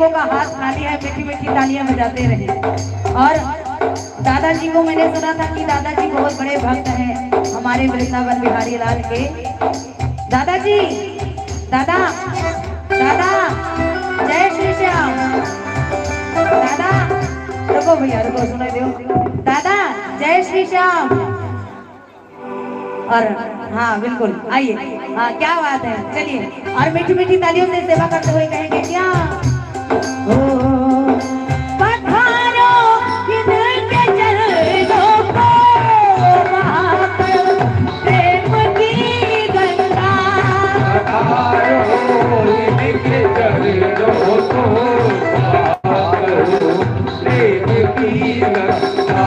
लोगों का हाथ खाली है, मीठी मीठी तालियां बजाते रहे। और दादाजी को मैंने सुना था कि दादाजी बहुत बड़े भक्त हैं हमारे वृंदावन बिहारी लाल के। दादाजी, दादा दादा, जय श्री श्याम। दादा रुको भैया रुको, सुनाई दो। दादा जय श्री श्याम। और हाँ बिल्कुल आइए, हाँ क्या बात है, चलिए और मीठी मीठी तालियों से सेवा करते हुए कहेंगे क्या? पधारो इनके चरणों को, प्रेम की गंगा। पधारो इनके चरणों को, प्रेम की गंगा।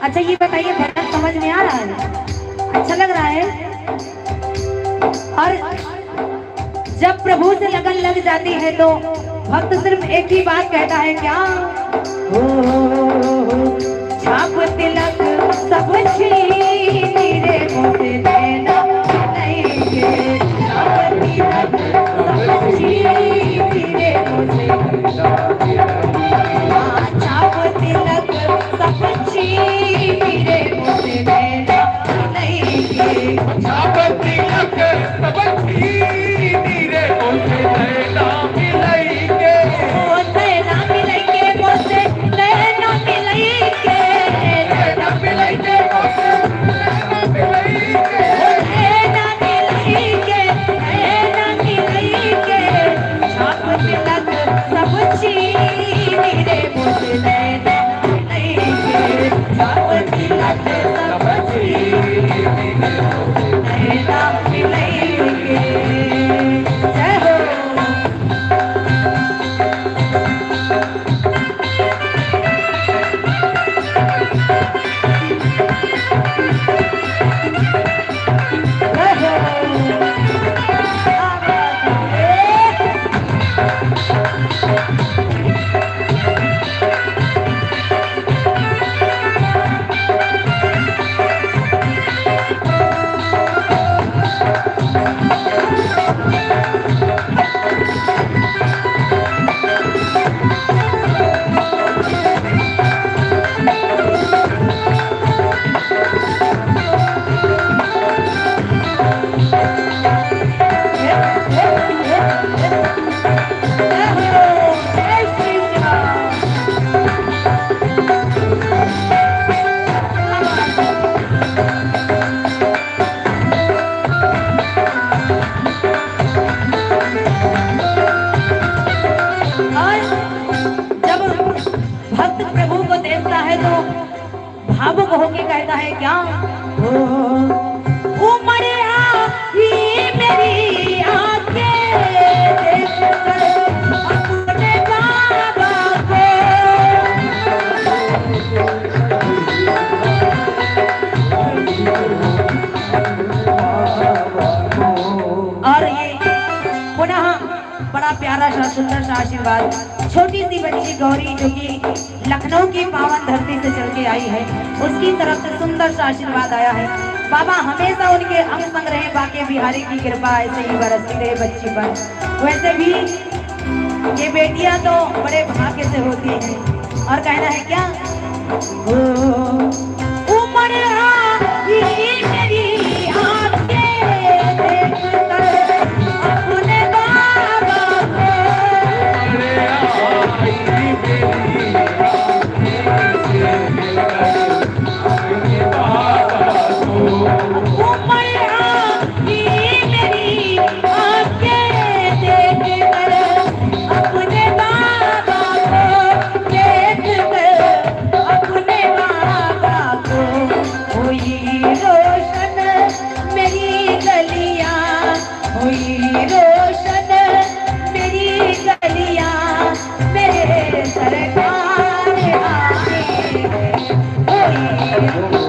अच्छा ये बताइए, भजन समझ में आ रहा है? अच्छा लग रहा है? और जब प्रभु से लगन लग जाती है तो भक्त सिर्फ एक ही बात कहता है क्या? छाप तिलक सब छीन रे मुझे देना नहीं, छाप तिलक सब छीन रे मुझे, छाप तिलक सब छीन रे मुझे देना नहीं, छाप तिलक सब छीन रे मुझे देना मिलेंगे, ओ देना मिलेंगे मुझे देना मिलेंगे, देना मिलेंगे मुझे देना मिलेंगे। होके कहता है क्या, उमर आई मेरी आंखें देखकर अपने बाबा को। और ये पुनः बड़ा प्यारा सा सुंदर सा आशीर्वाद, छोटी सी बच्ची गौरी जो कि लखनऊ की पावन धरती से चल के आई है, उसकी तरफ से सुंदर सा आशीर्वाद आया है। बाबा हमेशा उनके अंग संग रहे, बाके बिहारी की कृपा ऐसे ही बरसती रहे बच्ची पर। वैसे भी ये बेटियां तो बड़े भाग्य से होती हैं। और कहना है क्या, उमर आई मेरी आंखें देखकर अपने बाबा को। उमर आई मेरी आंखें देखकर अपने बाबा को, देखकर अपने बाबा को। हुई रोशन मेरी गलियां, हुई रोशन मेरी गलियां, मेरे सरकार आए हुई।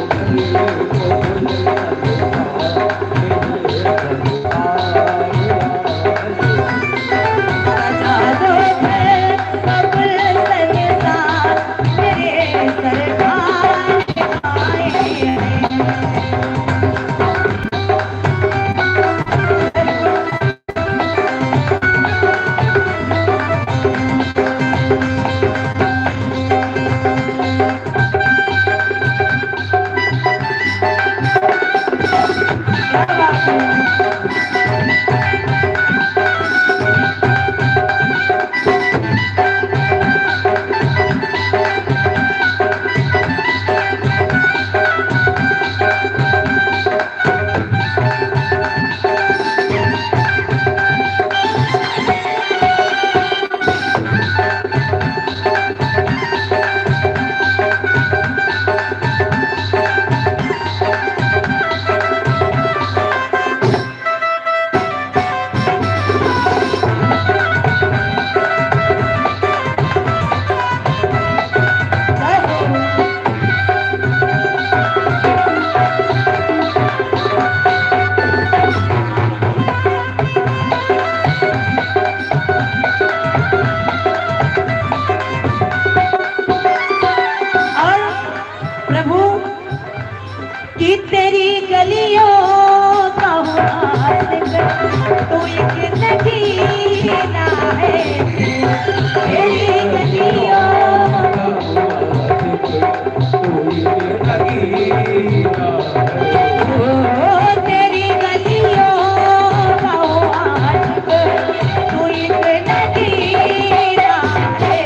कि तेरी गलियों का तू एक नगीना है, तेरी गलियों तेरी गलियों का तू एक नगीना है,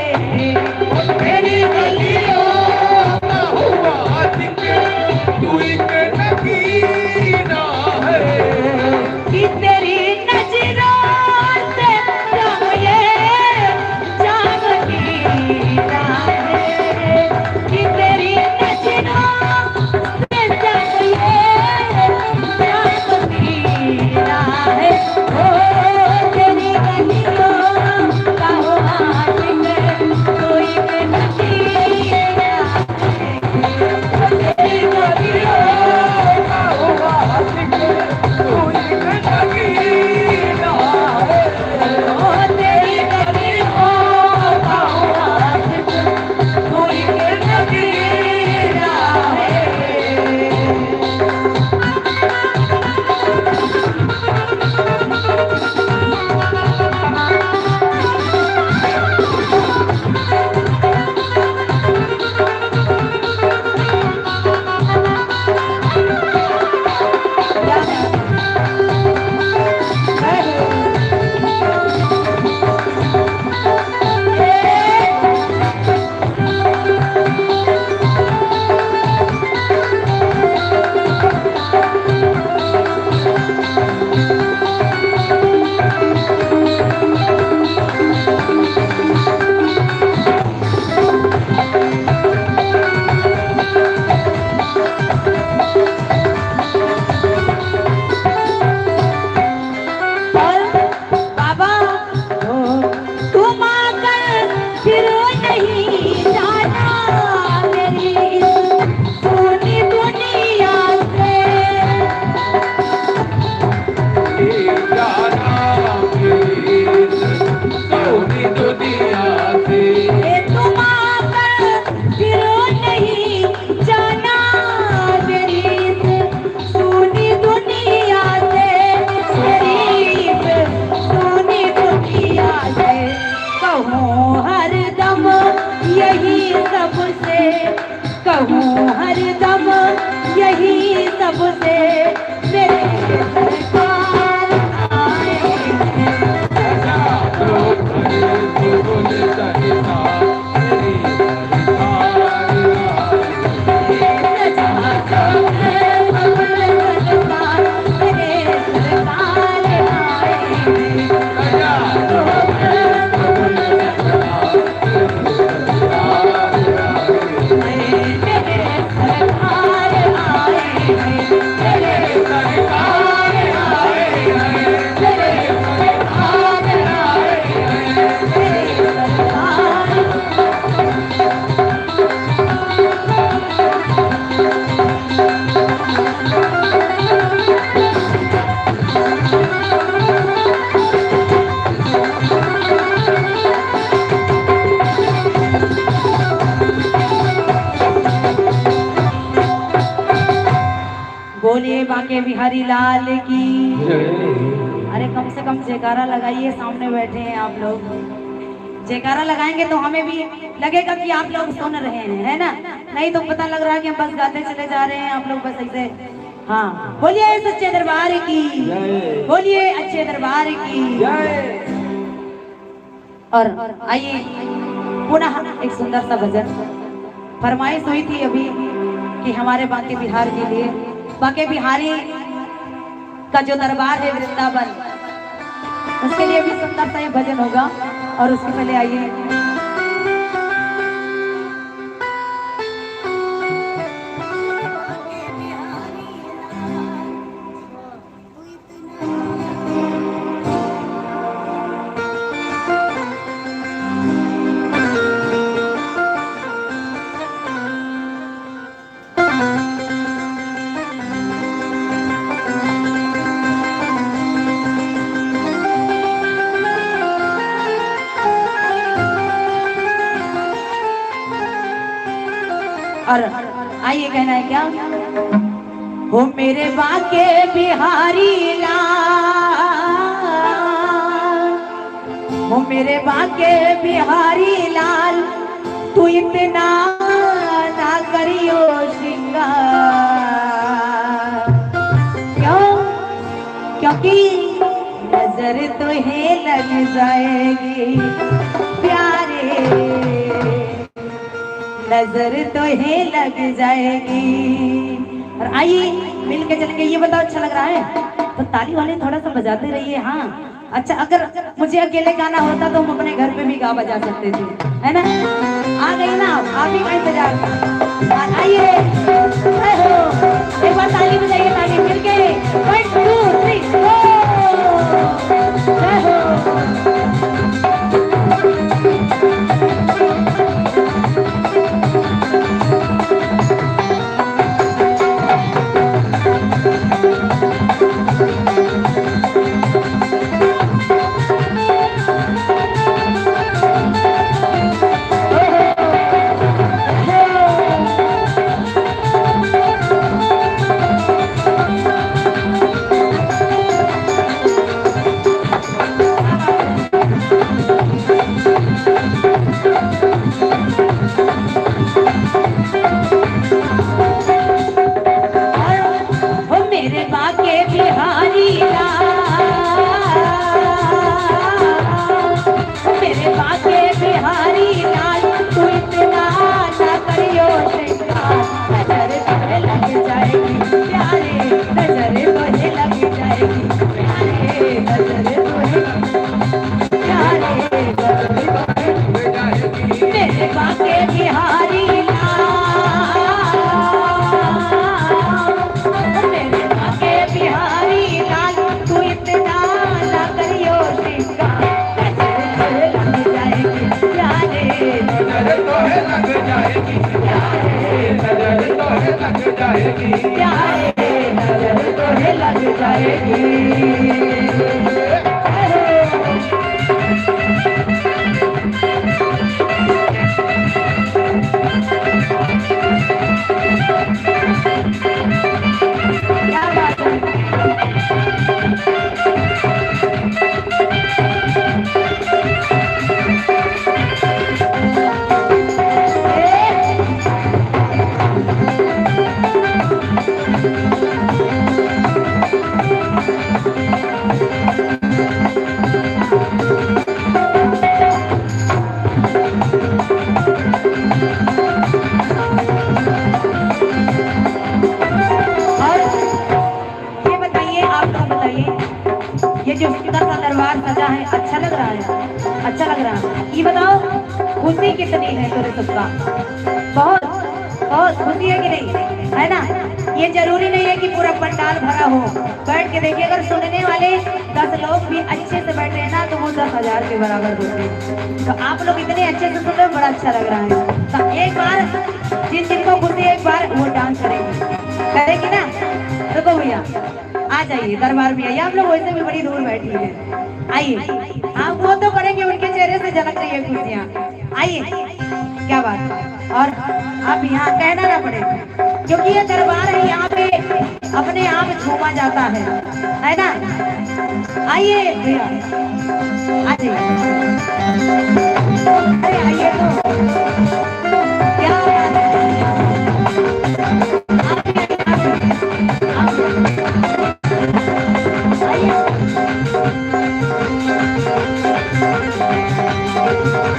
तेरी गलियों कि तेरी नजरों बिहारी लाल की। अरे कम से कम जयकारा लगाइए, सामने बैठे हैं आप लोग। जयकारा लगाएंगे तो हमें भी लगेगा कि आप लोग सुन रहे हैं, है ना? नहीं तो पता लग रहा है कि हम बस गाते चले जा रहे हैं, आप लोग बस ऐसे। हाँ, बोलिए सच्चे दरबार की, बोलिए अच्छे दरबार की। और आइए पुनः एक सुंदर सा भजन। फरमाइश हुई थी अभी कि हमारे बांके बिहार के लिए, बांके बिहारी का जो दरबार है वृंदावन, उसके लिए भी सुंदर सा ये भजन होगा। और उसके पहले आइए और आइए कहना है क्या? हो मेरे बांके बिहारी लाल, हो मेरे बांके बिहारी लाल, तू इतना ना करियो श्रृंगार। क्यों? क्योंकि नजर तुहे लग जाएगी प्यारे, नजर तो है लग जाएगी। और आइए मिल के चल के ये बताओ, अच्छा लग रहा है तो ताली वाले थोड़ा सा बजाते रहिए। हाँ अच्छा, अगर मुझे अकेले गाना होता तो हम अपने घर पे भी गा बजा सकते थे, है ना? आ गई ना आप ही का इंतजार। आइए एक बार ताली बजाइए, ताली मिल के 1 2 3 जय हो। अच्छा लग रहा है, अच्छा लग रहा है। ये बताओ खुशी कितनी है तेरे सबका? बहुत बहुत खुशी है कि नहीं, है ना? ये जरूरी नहीं है कि पूरा पंडाल भरा हो। बैठ के देखिए, अगर सुनने वाले 10 लोग भी अच्छे से बैठे हैं ना तो वो 10,000 के बराबर होते हैं। तो आप लोग इतने अच्छे से सुन रहे हो, बड़ा अच्छा लग रहा है। तो एक बार जिन जिनको खुशी एक बार वो डांस करेंगे, करेंगे ना? देखो भैया आ जाइए, दरबार में आइए। आप लोग वैसे भी बड़ी दूर बैठी है, आइए। आप वो तो करेंगे, उनके चेहरे से झलक रही है खुशियाँ। आइए, क्या बात है। और अब यहाँ कहना ना पड़े, क्योंकि ये दरबार है, यहाँ पे अपने आप झूमा जाता है ना। आइए भैया, आइए, अरे आइए तो क्या बात है।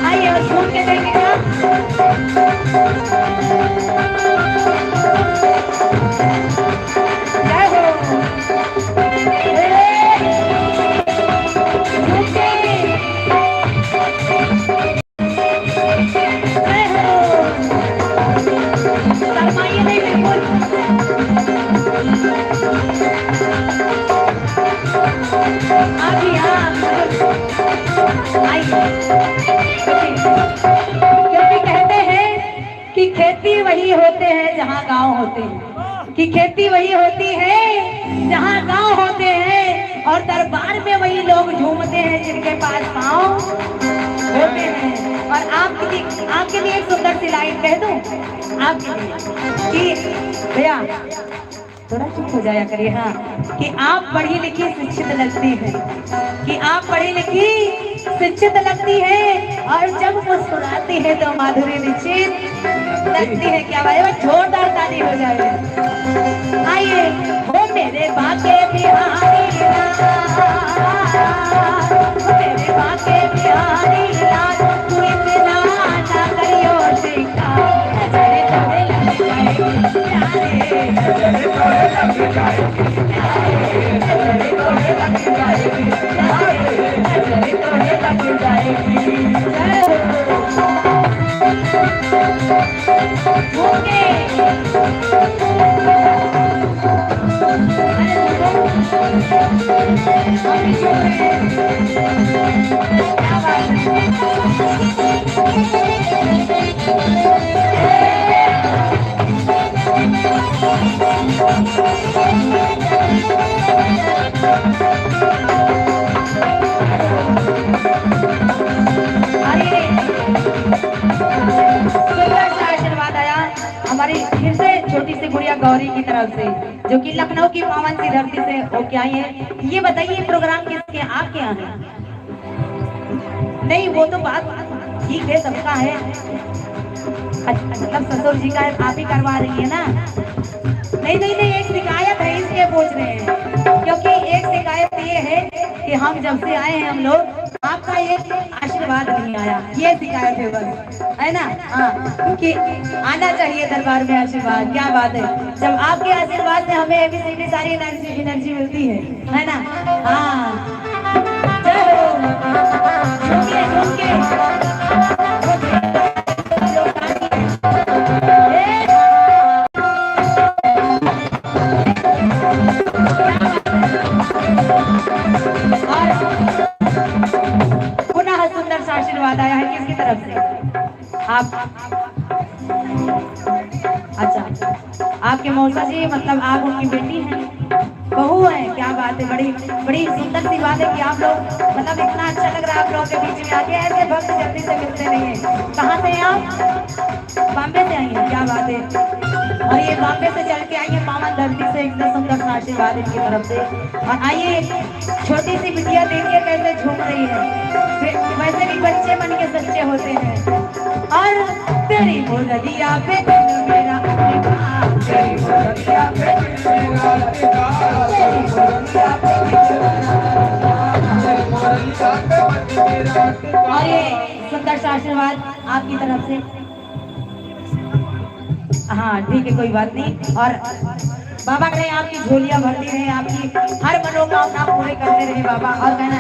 आइए और झूम के देखें क्या। जय हो। शर्माइए नहीं बिल्कुल। आइए आइए, क्योंकि कहते हैं कि खेती वही होते हैं जहाँ गांव होते हैं, कि खेती वही होती है जहाँ गांव होते हैं, और दरबार में वही लोग झूमते हैं जिनके पास पाँव होते हैं। और आपके लिए एक सुंदर सी लाइन कह दूं आपके लिए कि भैया थोड़ा चुप हो जाया करिए। हाँ, कि आप पढ़ी लिखी शिक्षित लगती हैं, कि आप पढ़ी लिखी शिक्षित लगती है, और जब मुस्कुराती है तो माधुरी निश्चित लगती है। क्या भाई, जोरदार ताली हो जाए। आइए, वो मेरे बाके बिहारी लाल, मेरे बाके बिहारी लाल, तू इतना ना करियो शिकार, नजरे तोड़े लग जाएगी प्यारे, नजरे तोड़े लग जाएगी प्यारे, नजरे तोड़े लग जाएगी प्यारे, नजरे तोड़े लग जाएगी। ओके, क्या बात है। आशीर्वाद आया हमारी फिर से छोटी सी गुड़िया गौरी की तरफ से, जो कि लखनऊ की पावन सी धरती से होके आई है। ये बताइए प्रोग्राम किसके, आपके यहाँ है? नहीं, वो तो बात ठीक है, सबका है, मतलब ससुर जी का है, आप ही करवा रही है ना। नहीं नहीं नहीं, एक शिकायत है इसलिए पूछ रहे हैं, क्योंकि एक शिकायत ये है कि हम जब से आए हैं हम लोग, आपका ये आशीर्वाद नहीं आया, ये शिकायत है बस, है ना। हाँ, क्योंकि आना चाहिए दरबार में आशीर्वाद। क्या बात है, जब आपके आशीर्वाद से हमें ABCD सारी एनर्जी मिलती है ना। हाँ, जय हो। झुमके झुमके पुनः सुंदर सा आशीर्वाद आया है, किसकी तरफ से? आप, अच्छा, आपके मौसा जी, मतलब आप उनकी बेटी हैं, बहू है। क्या बात है, बड़ी बड़ी सुंदर सी बात है कि आप लोग, मतलब इतना अच्छा लग रहा है आप लोगों के बीच में आके। ऐसे भक्त जल्दी से मिलते नहीं है। कहाँ से हैं आप? बॉम्बे से आई हैं, क्या बात है। और ये बॉम्बे से चल के आई है पावन धरती से, एकदम सुंदर सा आशीर्वाद इनकी तरफ से। और आइए, छोटी सी बिटिया देखिए कैसे झूम रही है, वैसे भी बच्चे मन के सच्चे होते हैं। और तेरी मुरलिया पे दिल मेरा अधिकार, तेरी मुरलिया पे दिल मेरा अधिकार, तेरी मुरलिया पे दिल मेरा अधिकार। और ये सुंदर सा आशीर्वाद आपकी तरफ से। हाँ ठीक है, कोई बात नहीं। और बाबा करें आपकी झोलियां भरती रहे, आपकी हर मनोकामना पूरे करते रहे बाबा। और कहना